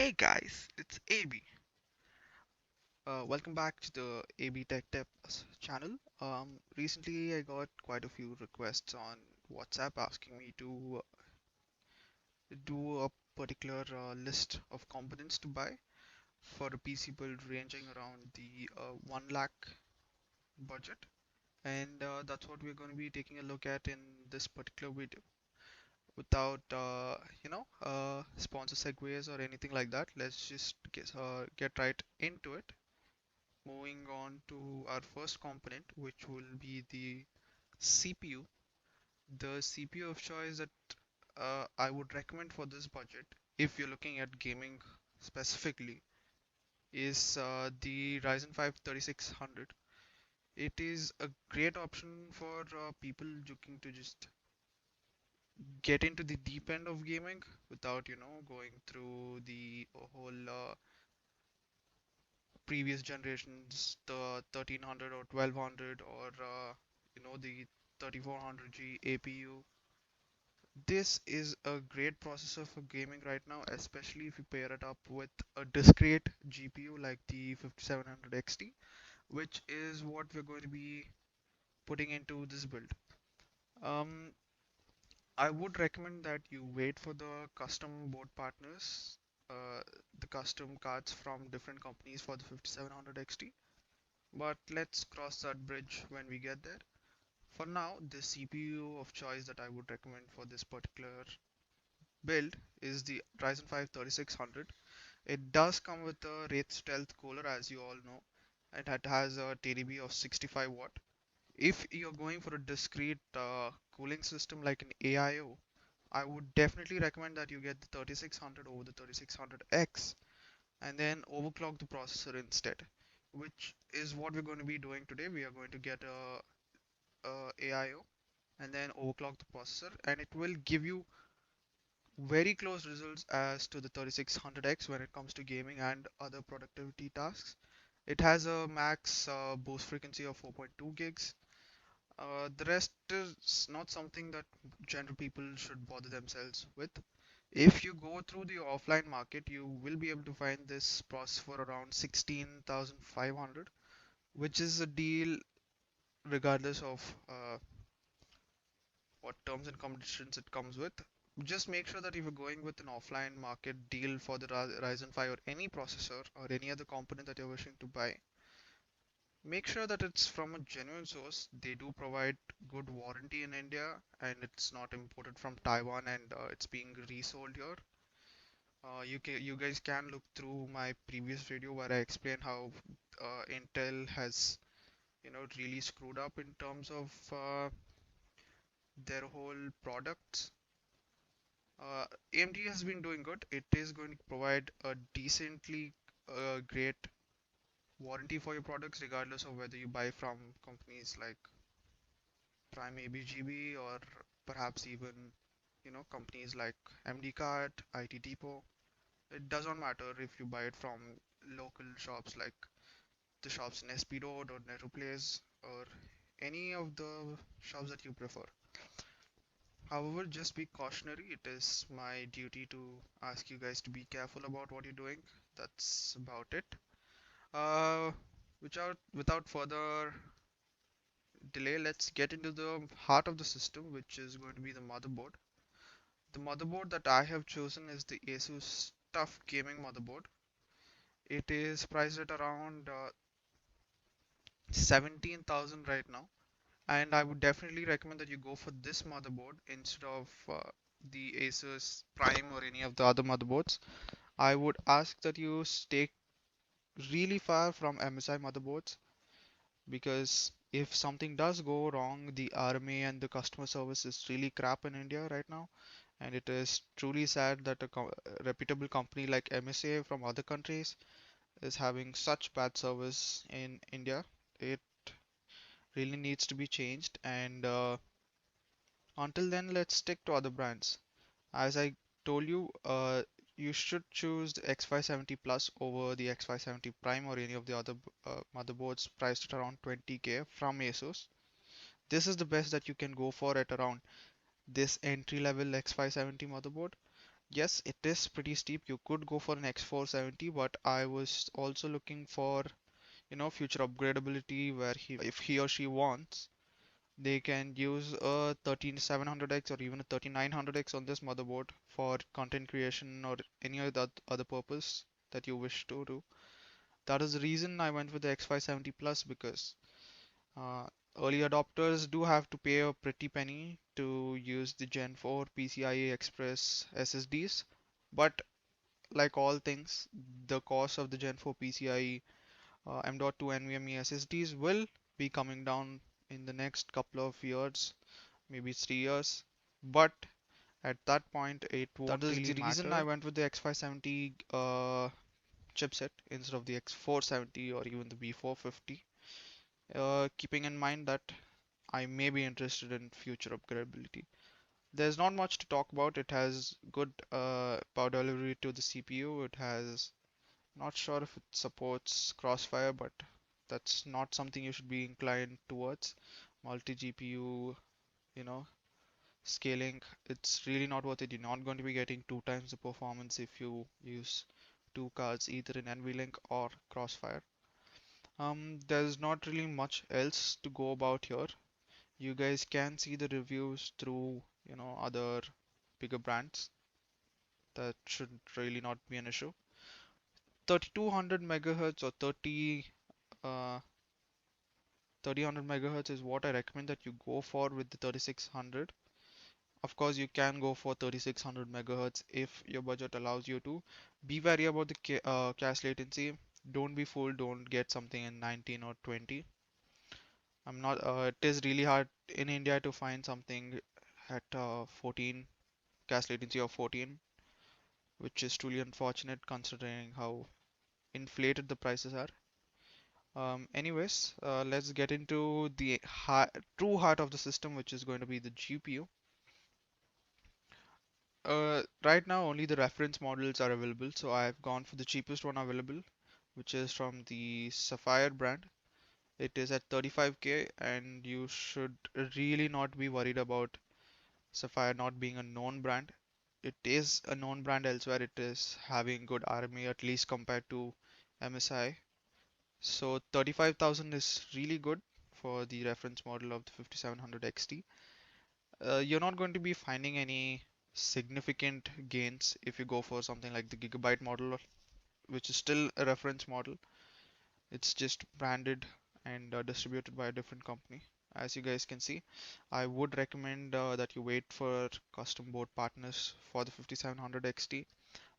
Hey guys, it's AB. Welcome back to the AbY Tech-Tips channel. Recently I got quite a few requests on WhatsApp asking me to do a particular list of components to buy for a PC build ranging around the 1 lakh budget. And that's what we're going to be taking a look at in this particular video. Without sponsor segues or anything like that, let's just get right into it. Moving on to our first component, which will be the CPU. The CPU of choice that I would recommend for this budget, if you're looking at gaming specifically, is the Ryzen 5 3600. It is a great option for people looking to just get into the deep end of gaming without, going through the whole previous generations, the 1300 or 1200 or the 3400G APU. This is a great processor for gaming right now, especially if you pair it up with a discrete GPU like the 5700 XT, which is what we're going to be putting into this build. Um, I would recommend that you wait for the custom board partners, uh, the custom cards from different companies for the 5700 XT. But let's cross that bridge when we get there. For now, the CPU of choice that I would recommend for this particular build is the Ryzen 5 3600. It does come with a Wraith Stealth cooler, as you all know, and it has a TDP of 65 watt. If you're going for a discrete cooling system like an AIO, I would definitely recommend that you get the 3600 over the 3600X and then overclock the processor instead, which is what we're going to be doing today. We are going to get a AIO and then overclock the processor, and it will give you very close results as to the 3600X when it comes to gaming and other productivity tasks. It has a max boost frequency of 4.2 gigs. The rest is not something that general people should bother themselves with. If you go through the offline market, you will be able to find this processor for around 16,500, which is a deal regardless of what terms and conditions it comes with. Just make sure that if you're going with an offline market deal for the Ryzen 5 or any processor or any other component that you're wishing to buy, make sure that it's from a genuine source. They do provide good warranty in India and it's not imported from Taiwan and it's being resold here. You guys can look through my previous video where I explained how Intel has really screwed up in terms of their whole products. AMD has been doing good. It is going to provide a decently great warranty for your products, regardless of whether you buy from companies like Prime ABGB or perhaps even companies like MD Card, IT Depot. It does not matter if you buy it from local shops like the shops in SP Road or Nettoplace or any of the shops that you prefer. However, just be cautionary. It is my duty to ask you guys to be careful about what you're doing. That's about it. Uh, without further delay, let's get into the heart of the system, which is going to be the motherboard. The motherboard that I have chosen is the ASUS TUF Gaming motherboard. It is priced at around 17,000 right now, and I would definitely recommend that you go for this motherboard instead of the Asus Prime or any of the other motherboards. I would ask that you stay really far from MSI motherboards, because if something does go wrong, the RMA and the customer service is really crap in India right now, and it is truly sad that a reputable company like MSA from other countries is having such bad service in India. It really needs to be changed, and until then, let's stick to other brands. As I told you, you should choose the X570 Plus over the X570 Prime or any of the other motherboards priced at around 20k from ASUS. This is the best that you can go for at around this entry level X570 motherboard. Yes, it is pretty steep. You could go for an X470, but I was also looking for, future upgradability where if he or she wants, they can use a 13700X or even a 3900X on this motherboard for content creation or any other purpose that you wish to do. That is the reason I went with the X570 Plus because uh, early adopters do have to pay a pretty penny to use the Gen 4 PCIe Express SSDs. But like all things, the cost of the Gen 4 PCIe M.2 NVMe SSDs will be coming down in the next couple of years, maybe 3 years. But at that point, it won't really matter. That is the reason I went with the X570 chipset instead of the X470 or even the B450. Keeping in mind that I may be interested in future upgradability. There's not much to talk about. It has good power delivery to the CPU. It has, not sure if it supports crossfire, but that's not something you should be inclined towards. Multi GPU, you know, scaling, it's really not worth it. You're not going to be getting 2 times the performance if you use two cards either in NVLink or crossfire. There's not really much else to go about here. You guys can see the reviews through, other bigger brands. That should really not be an issue. 3200 megahertz or 3000 megahertz is what I recommend that you go for with the 3600. Of course, you can go for 3600 megahertz if your budget allows you to. Be wary about the cache latency. Don't be fooled. Don't get something in 19 or 20. I'm not. It is really hard in India to find something at 14 cache latency of 14, which is truly unfortunate considering how inflated the prices are. Anyways, let's get into the true heart of the system, which is going to be the GPU. Right now, only the reference models are available, so I've gone for the cheapest one available, which is from the Sapphire brand. It is at 35K, and you should really not be worried about Sapphire not being a known brand. It is a known brand elsewhere. It is having good RMA at least compared to MSI. So 35,000 is really good for the reference model of the 5700 XT. You're not going to be finding any significant gains if you go for something like the Gigabyte model, which is still a reference model. It's just branded and distributed by a different company. As you guys can see, I would recommend that you wait for custom board partners for the 5700 XT,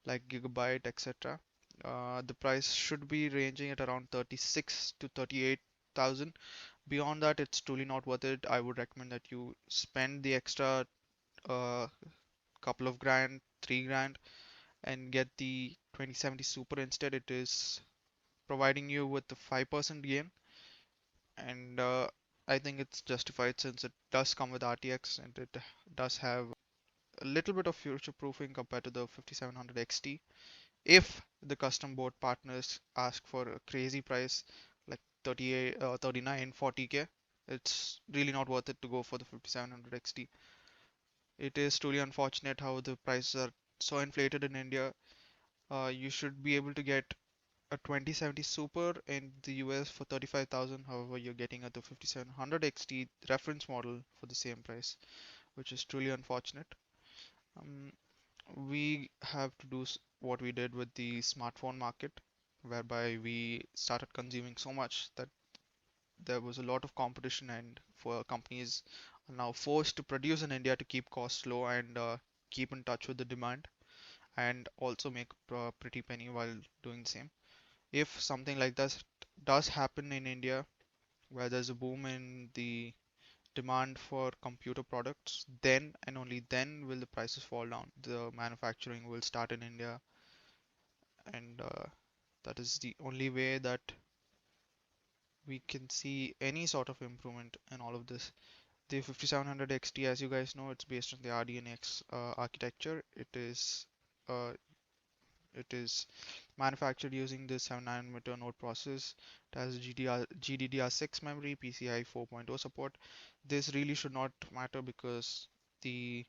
like Gigabyte, etc. The price should be ranging at around 36 to 38,000. Beyond that, it's truly not worth it. I would recommend that you spend the extra uh, couple of grand, 3 grand, and get the 2070 Super instead. It is providing you with the 5% gain, and I think it's justified since it does come with RTX and it does have a little bit of future proofing compared to the 5700 XT. If the custom board partners ask for a crazy price like 38, 39, 40K, it's really not worth it to go for the 5700 XT. It is truly unfortunate how the prices are so inflated in India. You should be able to get a 2070 Super in the US for 35,000. However, you're getting at the 5700 XT reference model for the same price, which is truly unfortunate. Um, we have to do what we did with the smartphone market, whereby we started consuming so much that there was a lot of competition, and for companies are now forced to produce in India to keep costs low and keep in touch with the demand, and also make a pretty penny while doing the same. If something like this does happen in India, where there's a boom in the demand for computer products, then and only then will the prices fall down. The manufacturing will start in India, and that is the only way that we can see any sort of improvement in all of this. The 5700 XT, as you guys know, it's based on the RDNA architecture. Uh, it is manufactured using the 7 nanometer node process. It has GDDR6 memory, PCI 4.0 support. This really should not matter because the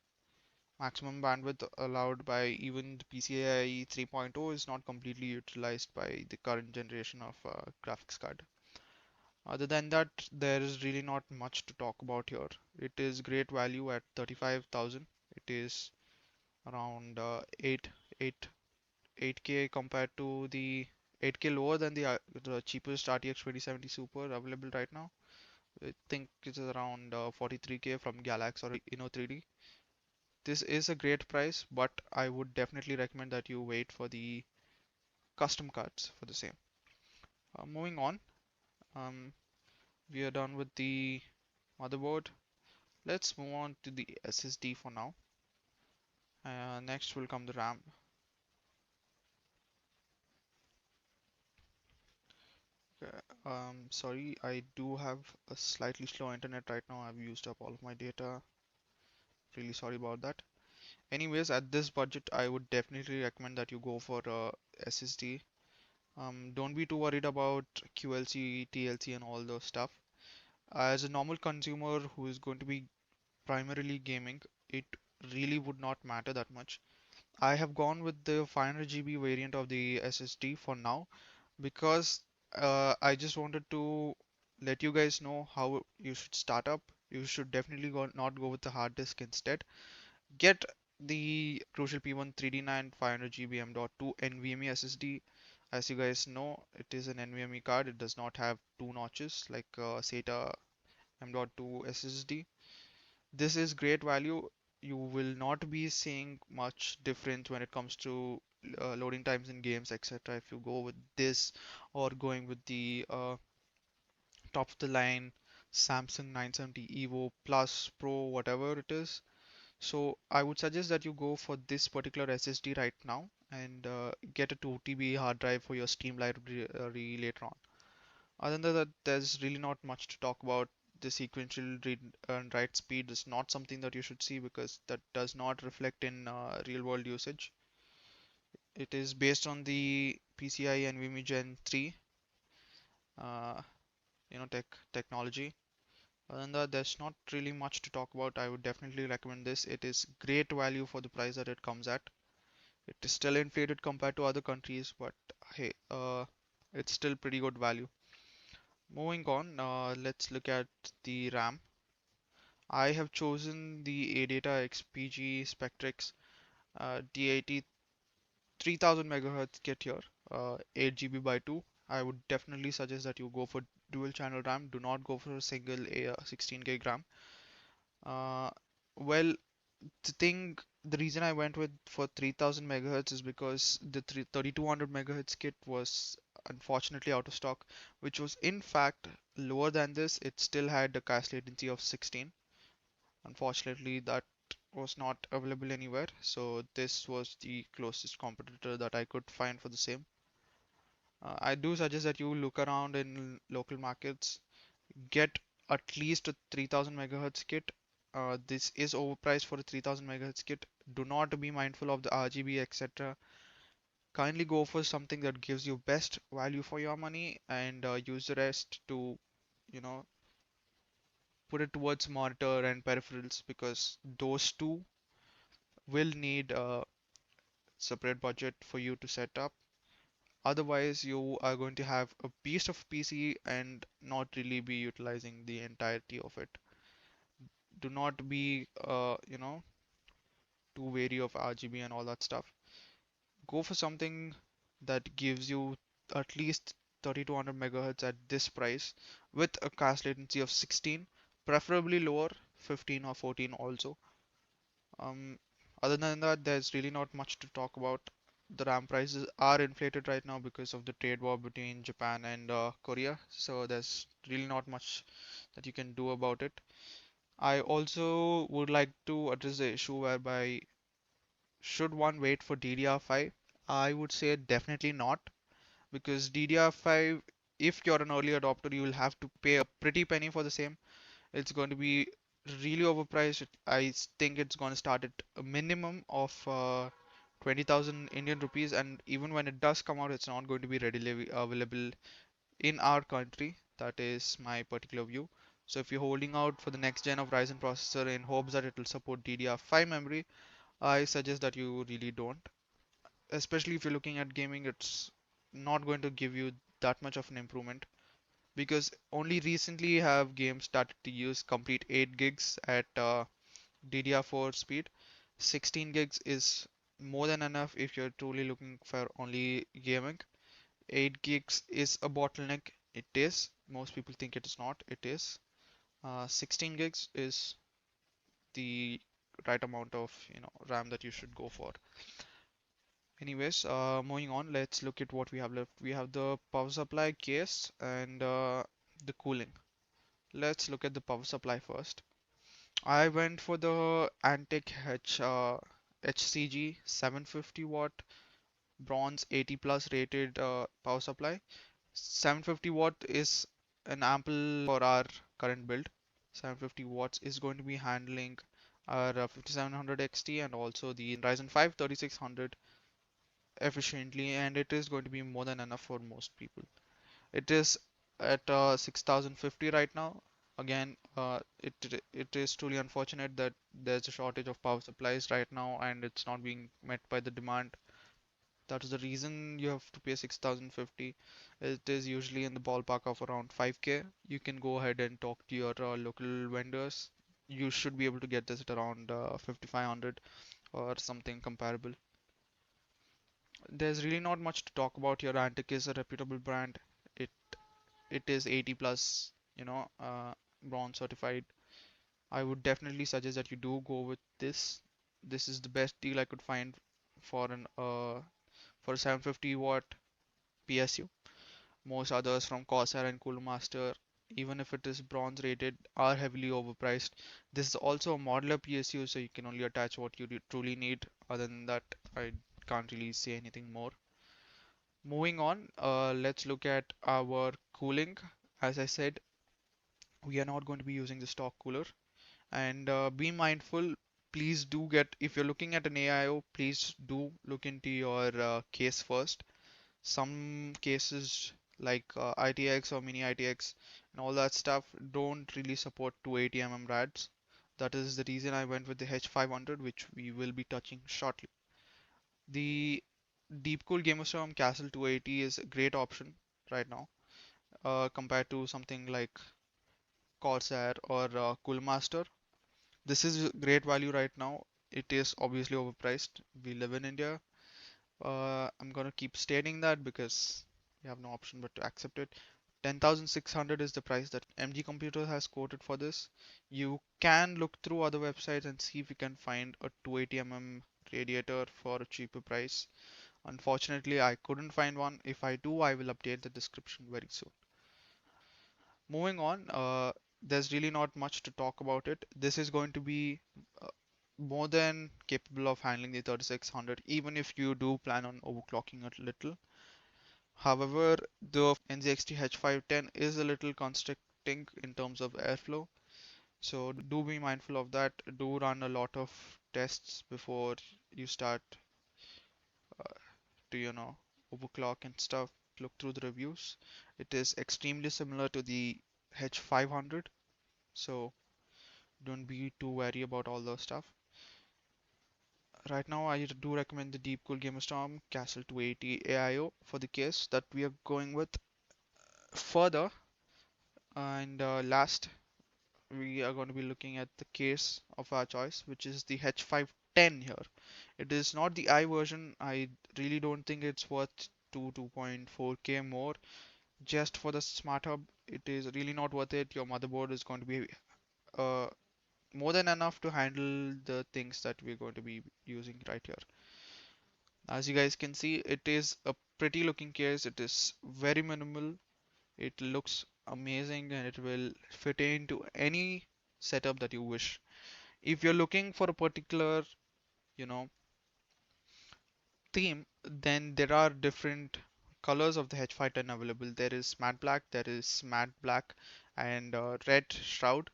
maximum bandwidth allowed by even the PCIe 3.0 is not completely utilized by the current generation of graphics card. Other than that, there is really not much to talk about here. It is great value at 35,000. It is around 8 8K compared to the 8K lower than the cheapest RTX 2070 Super available right now. I think it's around 43K from Galax or Inno3D. This is a great price, but I would definitely recommend that you wait for the custom cards for the same. Moving on, um, we are done with the motherboard. Let's move on to the SSD for now. Next will come the RAM. Okay, sorry, I do have a slightly slow internet right now. I've used up all of my data. Really sorry about that. Anyways, at this budget, I would definitely recommend that you go for SSD. Don't be too worried about QLC, TLC, and all those stuff. As a normal consumer who is going to be primarily gaming, it really would not matter that much. I have gone with the 500 GB variant of the SSD for now because I just wanted to let you guys know how you should start up. You should definitely not go with the hard disk instead. Get the Crucial P1 3D9 500 GB M.2 NVMe SSD. As you guys know, it is an NVMe card. It does not have two notches like SATA M.2 SSD. This is great value. You will not be seeing much difference when it comes to loading times in games, etc. If you go with this or going with the top of the line Samsung 970 Evo Plus Pro, whatever it is. So I would suggest that you go for this particular SSD right now and get a 2 TB hard drive for your Steam library later on. Other than that, there's really not much to talk about. The sequential read and write speed is not something that you should see because that does not reflect in real world usage. It is based on the PCIe NVMe Gen 3 uh, technology. Other than that, there's not really much to talk about. I would definitely recommend this. It is great value for the price that it comes at. It is still inflated compared to other countries, but hey, it's still pretty good value. Moving on, let's look at the RAM. I have chosen the ADATA XPG Spectrix D80 3000 MHz kit here, 8 GB by 2. I would definitely suggest that you go for dual channel RAM. Do not go for a single 16 gig RAM. Uh, well, the reason I went with for 3000 megahertz is because the 3200 megahertz kit was unfortunately out of stock, which was in fact lower than this. It still had a cache latency of 16. Unfortunately, that was not available anywhere, so this was the closest competitor that I could find for the same. I do suggest that you look around in local markets, get at least a 3000 megahertz kit. This is overpriced for a 3000 megahertz kit. Do not be mindful of the RGB, etc. Kindly go for something that gives you best value for your money and use the rest to, you know, put it towards monitor and peripherals because those two will need a separate budget for you to set up. Otherwise, you are going to have a beast of PC and not really be utilizing the entirety of it. Do not be, too wary of RGB and all that stuff. Go for something that gives you at least 3200 megahertz at this price with a cache latency of 16, preferably lower, 15 or 14 also. Um, Other than that, there's really not much to talk about. The RAM prices are inflated right now because of the trade war between Japan and Korea, so there's really not much that you can do about it. I also would like to address the issue whereby should one wait for DDR5? I would say definitely not because DDR5, if you're an early adopter, you will have to pay a pretty penny for the same. It's going to be really overpriced. Think it's going to start at a minimum of 20,000 Indian rupees, and even when it does come out, it's not going to be readily available in our country. That is my particular view. So if you're holding out for the next gen of Ryzen processor in hopes that it will support DDR5 memory, I suggest that you really don't. Especially if you're looking at gaming, it's not going to give you that much of an improvement because only recently have games started to use complete 8 gigs at DDR4 speed. 16 gigs is more than enough if you're truly looking for only gaming. 8 gigs is a bottleneck. It is. Most people think it is not. It is. 16 gigs is the right amount of RAM that you should go for. Anyways, moving on, let's look at what we have left. We have the power supply case and the cooling. Let's look at the power supply first. I went for the Antec HCG 750 watt bronze 80 plus rated power supply. 750 watt is an ample for our current build. 750 watts is going to be handling our 5700 XT and also the Ryzen 5 3600 efficiently, and it is going to be more than enough for most people. It is at 6050 right now. Again, it is truly unfortunate that there's a shortage of power supplies right now and it's not being met by the demand. That is the reason you have to pay 6050. It is usually in the ballpark of around 5k. You can go ahead and talk to your local vendors. You should be able to get this at around 5500 or something comparable. There's really not much to talk about here. Antic is a reputable brand. It it is 80 plus, bronze certified. I would definitely suggest that you do go with this. This is the best deal I could find for an for a 750 watt PSU. Most others from Corsair and Cooler Master, even if it is bronze rated, are heavily overpriced. This is also a modular PSU, so you can only attach what you truly need. Other than that, I can't really say anything more. Moving on, let's look at our cooling. As I said, we are not going to be using the stock cooler. And be mindful, please do get, if you're looking at an AIO, please do look into your case first. Some cases like ITX or mini ITX and all that stuff don't really support 280 rads. That is the reason I went with the H500, which we will be touching shortly. The Deepcool Gamerstorm Castle 280 is a great option right now compared to something like Corsair or Coolmaster. This is great value right now. It is obviously overpriced. We live in India. I'm gonna keep stating that because we have no option but to accept it. 10,600 is the price that MG Computer has quoted for this. You can look through other websites and see if you can find a 280 radiator for a cheaper price. Unfortunately, I couldn't find one. If I do, I will update the description very soon. Moving on, there's really not much to talk about it. This is going to be uh, more than capable of handling the 3600, even if you do plan on overclocking it a little. However, the NZXT H510 is a little constricting in terms of airflow, so do be mindful of that. Do run a lot of tests before you start uh, to, overclock and stuff. Look through the reviews. It is extremely similar to the H500, so don't be too wary about all those stuff. Right now, I do recommend the Deepcool Gamerstorm Castle 280 AIO for the case that we are going with. Further, and last, we are going to be looking at the case of our choice, which is the H510 here. It is not the I version. I really don't think it's worth 2.4k more just for the smart hub. It is really not worth it. Your motherboard is going to be uh, more than enough to handle the things that we're going to be using right here. As you guys can see, it is a pretty looking case. It is very minimal. It looks amazing and it will fit into any setup that you wish. If you're looking for a particular, you know, theme, then there are different colors of the H510 available. There is matte black, there is matte black and red shroud.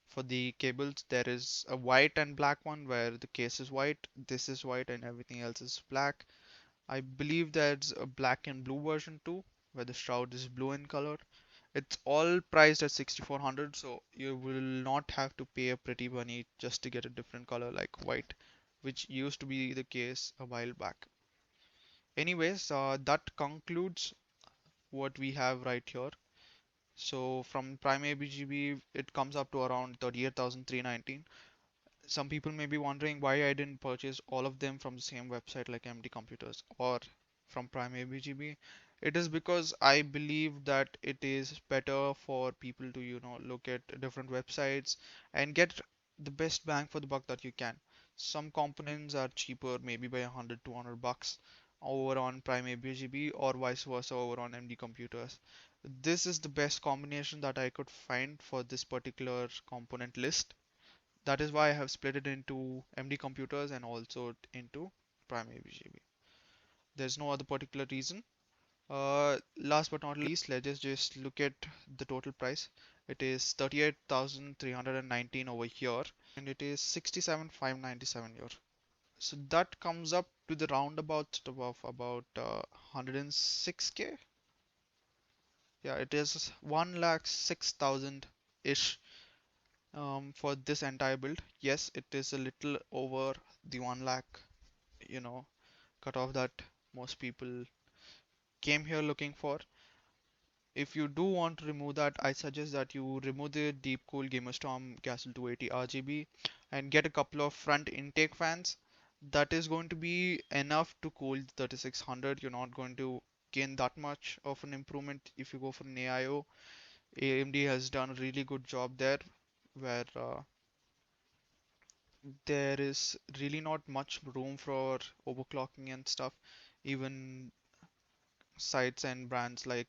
For the cables, there is a white and black one where the case is white, this is white, and everything else is black. I believe there's a black and blue version too, where the shroud is blue in color. It's all priced at 6400, so you will not have to pay a pretty money just to get a different color like white, which used to be the case a while back. Anyways, that concludes what we have right here. So from Prime ABGB, it comes up to around 38,319. Some people may be wondering why I didn't purchase all of them from the same website like MD Computers or from Prime ABGB. It is because I believe that it is better for people to, look at different websites and get the best bang for the buck that you can. Some components are cheaper, maybe by 100, 200 bucks over on Prime ABGB or vice versa over on MD Computers. This is the best combination that I could find for this particular component list. That is why I have split it into MD computers and also into Prime ABGB. There's no other particular reason. Last but not least, let's just look at the total price. It is 38,319 over here, and it is 67,597 here. So that comes up to the roundabout of about 106k. Yeah, it is 1,06,000 ish for this entire build. Yes, it is a little over the 1 lakh, you know, cutoff that most people came here looking for. If you do want to remove that, I suggest that you remove the Deep Cool Gamerstorm Castle 280 RGB and get a couple of front intake fans. That is going to be enough to cool the 3600. You're not going to gain that much of an improvement if you go for an AIO. AMD has done a really good job there, where there is really not much room for overclocking and stuff. Even sites and brands like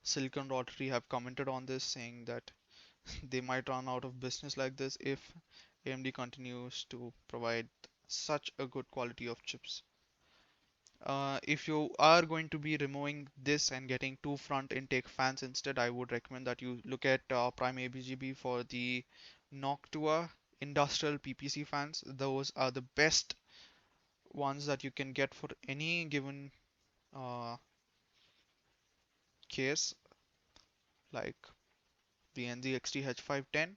Silicon Rotary have commented on this, saying that they might run out of business like this if AMD continues to provide such a good quality of chips. If you are going to be removing this and getting two front intake fans instead, I would recommend that you look at Prime ABGB for the Noctua industrial PPC fans. Those are the best ones that you can get for any given uh, case, like the NZXT H510.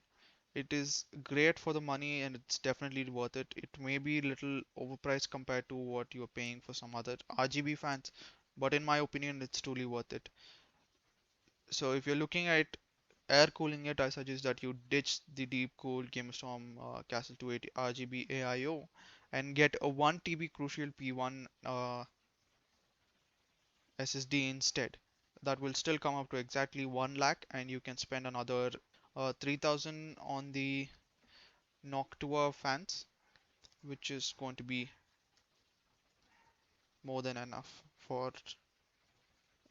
It is great for the money and it's definitely worth it. It may be a little overpriced compared to what you're paying for some other RGB fans, but in my opinion, it's truly worth it. So if you're looking at air cooling it, I suggest that you ditch the deep cool GameStorm Castle 280 RGB AIO and get a 1 TB Crucial P1 SSD instead. That will still come up to exactly 1 lakh, and you can spend another 3000 on the Noctua fans, which is going to be more than enough for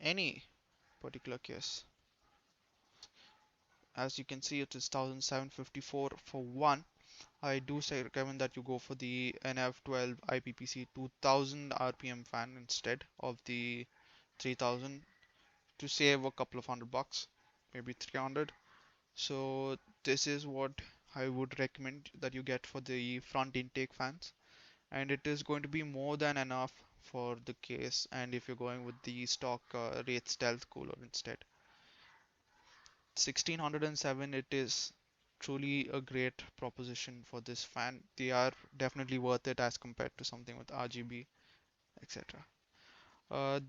any particular case. As you can see, it is 1754 for one. I do say recommend that you go for the NF12 IPPC 2000 RPM fan instead of the 3000 to save a couple of $100, maybe 300. So this is what I would recommend that you get for the front intake fans, and it is going to be more than enough for the case. And if you're going with the stock Wraith Stealth cooler instead, 1607, it is truly a great proposition for this fan. They are definitely worth it as compared to something with RGB, etc.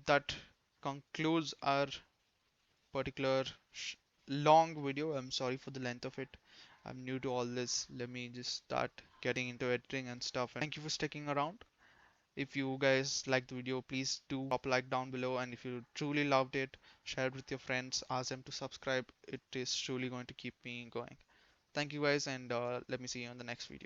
That concludes our particular long video. I'm sorry for the length of it. I'm new to all this. Let me just start getting into editing and stuff. And thank you for sticking around. If you guys liked the video, please do drop a like down below. And if you truly loved it, share it with your friends. Ask them to subscribe. It is truly going to keep me going. Thank you guys, and let me see you in the next video.